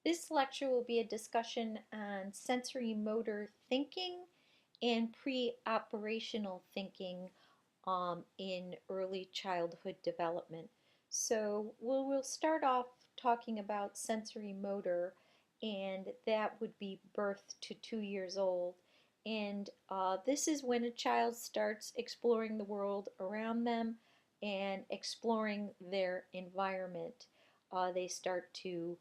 This lecture will be a discussion on sensory motor thinking and pre-operational thinking in early childhood development. So we'll start off talking about sensory motor, and that would be birth to 2 years old. And this is when a child starts exploring the world around them and exploring their environment. They start to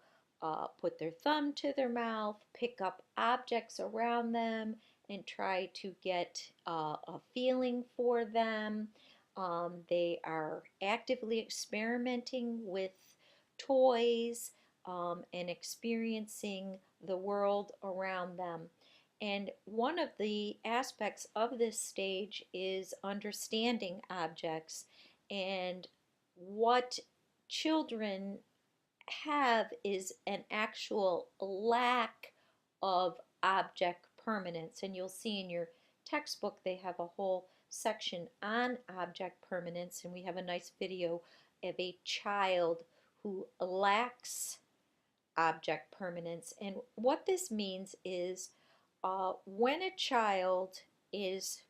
put their thumb to their mouth, pick up objects around them, and try to get a feeling for them. They are actively experimenting with toys and experiencing the world around them. And one of the aspects of this stage is understanding objects, and what children have is an actual lack of object permanence. And you'll see in your textbook they have a whole section on object permanence, and we have a nice video of a child who lacks object permanence. And what this means is when a child is,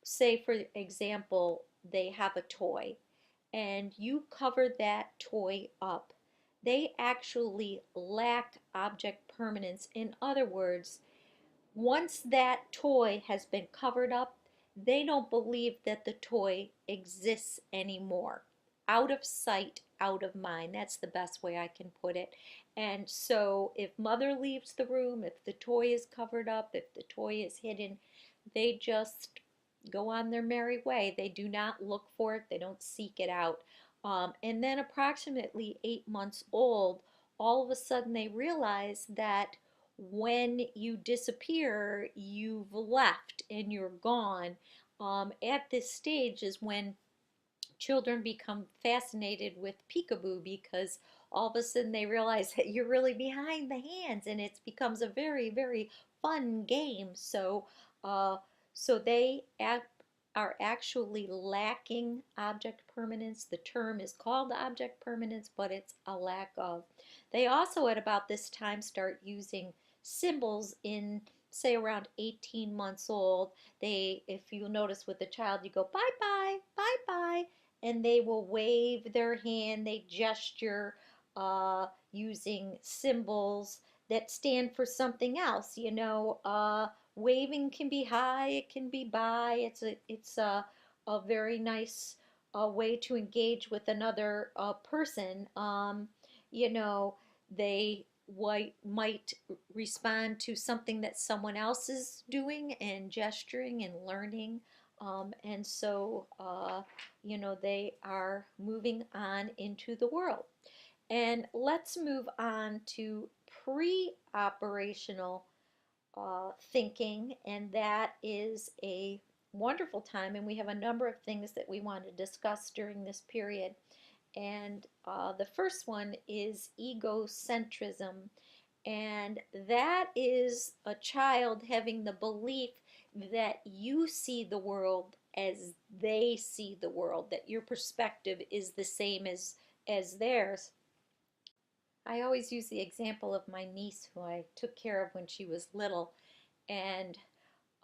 say for example, they have a toy and you cover that toy up, they actually lack object permanence. In other words, once that toy has been covered up, they don't believe that the toy exists anymore. Out of sight, out of mind. That's the best way I can put it. And so if mother leaves the room, if the toy is covered up, if the toy is hidden, they just go on their merry way. They do not look for it, they don't seek it out. And then, approximately 8 months old, all of a sudden they realize that when you disappear, you've left and you're gone. At this stage is when children become fascinated with peekaboo, because all of a sudden they realize that you're really behind the hands, and it becomes a very, very fun game. Uh, so they are actually lacking object permanence. The term is called object permanence, but it's a lack of. They also, at about this time, start using symbols in, say, around 18 months old. If you notice with the child, you go bye bye, bye bye, and they will wave their hand, they gesture using symbols that stand for something else. Waving can be hi, it can be bye. It's a very nice way to engage with another person. You know, they might respond to something that someone else is doing and gesturing and learning. They are moving on into the world. And let's move on to pre-operational thinking, and that is a wonderful time. And we have a number of things that we want to discuss during this period. And the first one is egocentrism, and that is a child having the belief that you see the world as they see the world, that your perspective is the same as theirs. I always use the example of my niece who I took care of when she was little. And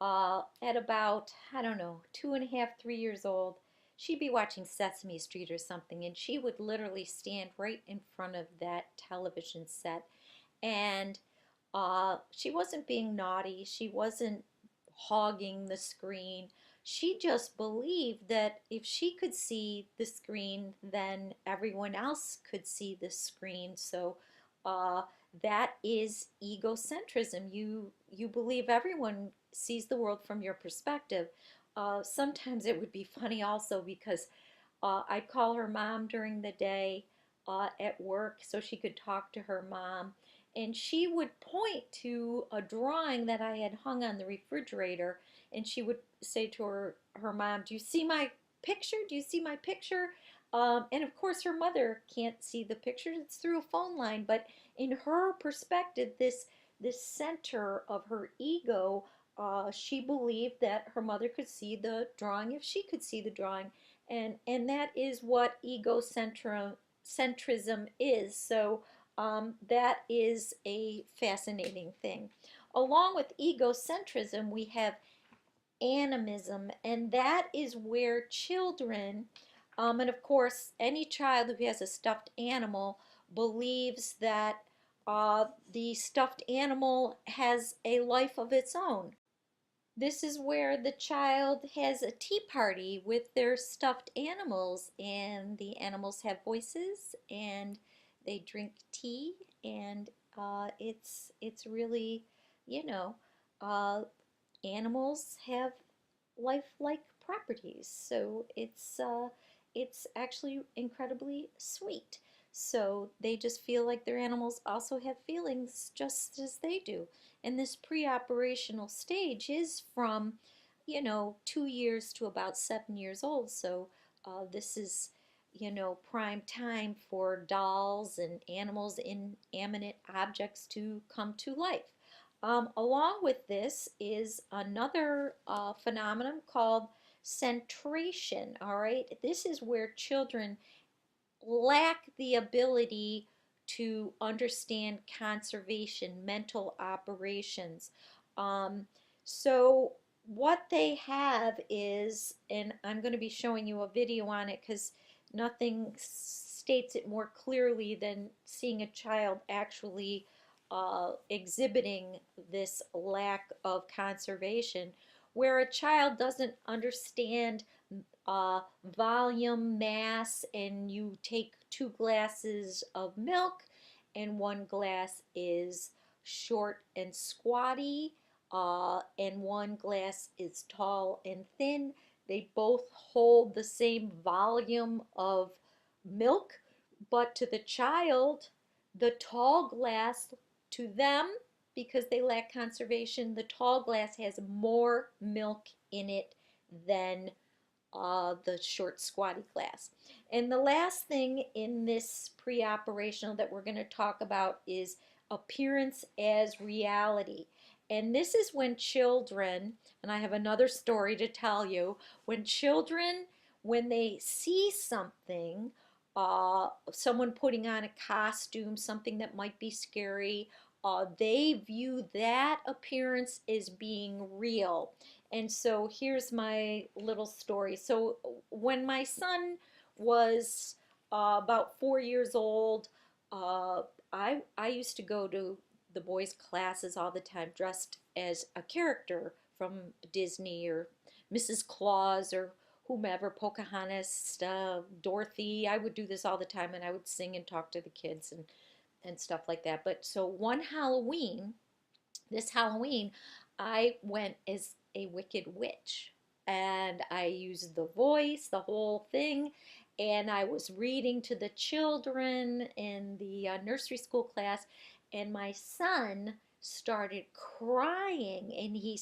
at about, I don't know, 2.5, 3 years old, she'd be watching Sesame Street or something, and she would literally stand right in front of that television set. And she wasn't being naughty, she wasn't hogging the screen. She just believed that if she could see the screen, then everyone else could see the screen. So uh, that is egocentrism. You believe everyone sees the world from your perspective. Sometimes it would be funny also, because I'd call her mom during the day at work so she could talk to her mom. And she would point to a drawing that I had hung on the refrigerator. And she would say to her mom, "Do you see my picture? Do you see my picture?" And of course, her mother can't see the picture. It's through a phone line. But in her perspective, this center of her ego, she believed that her mother could see the drawing if she could see the drawing. And that is what egocentrism is. So That is a fascinating thing. Along with egocentrism, we have animism, and that is where children, and of course, any child who has a stuffed animal believes that the stuffed animal has a life of its own. This is where the child has a tea party with their stuffed animals, and the animals have voices, and they drink tea, and it's really, you know, uh, animals have lifelike properties, so it's actually incredibly sweet. So they just feel like their animals also have feelings just as they do. And this pre-operational stage is from, 2 years to about 7 years old. So this is, prime time for dolls and animals, inanimate objects to come to life. Along with this is another phenomenon called centration. All right, this is where children lack the ability to understand conservation, mental operations. Um, so, what they have is, and I'm going to be showing you a video on it because nothing states it more clearly than seeing a child actually exhibiting this lack of conservation, where a child doesn't understand volume, mass, and you take 2 glasses of milk, and 1 glass is short and squatty, and 1 glass is tall and thin. They both hold the same volume of milk, but to the child, the tall glass, to them, because they lack conservation, the tall glass has more milk in it than the short squatty glass. And the last thing in this pre-operational that we're going to talk about is appearance as reality. And this is when children, and I have another story to tell you, when children, when they see something, someone putting on a costume, something that might be scary, they view that appearance as being real. And so here's my little story. So when my son was about 4 years old, uh, I used to go to the boys' classes all the time dressed as a character from Disney or Mrs. Claus or whomever, Pocahontas, Dorothy. I would do this all the time, and I would sing and talk to the kids and stuff like that. But so one Halloween, this Halloween, I went as a wicked witch, and I used the voice, the whole thing, and I was reading to the children in the nursery school class, and my son started crying, and he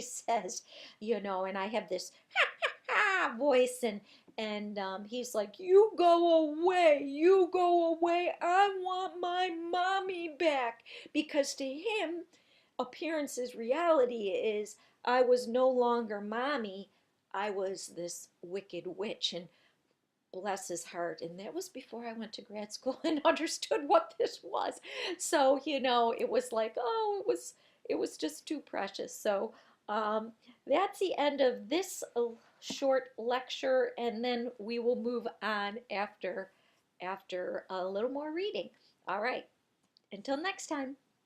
says, and I have this voice, and he's like, "You go away, you go away. I want my mommy back," because to him, appearance is reality is I was no longer mommy. I was this wicked witch, and bless his heart. And that was before I went to grad school and understood what this was. So, it was like, oh, it was just too precious. So, um, that's the end of this short lecture, and then we will move on after a little more reading. All right. Until next time.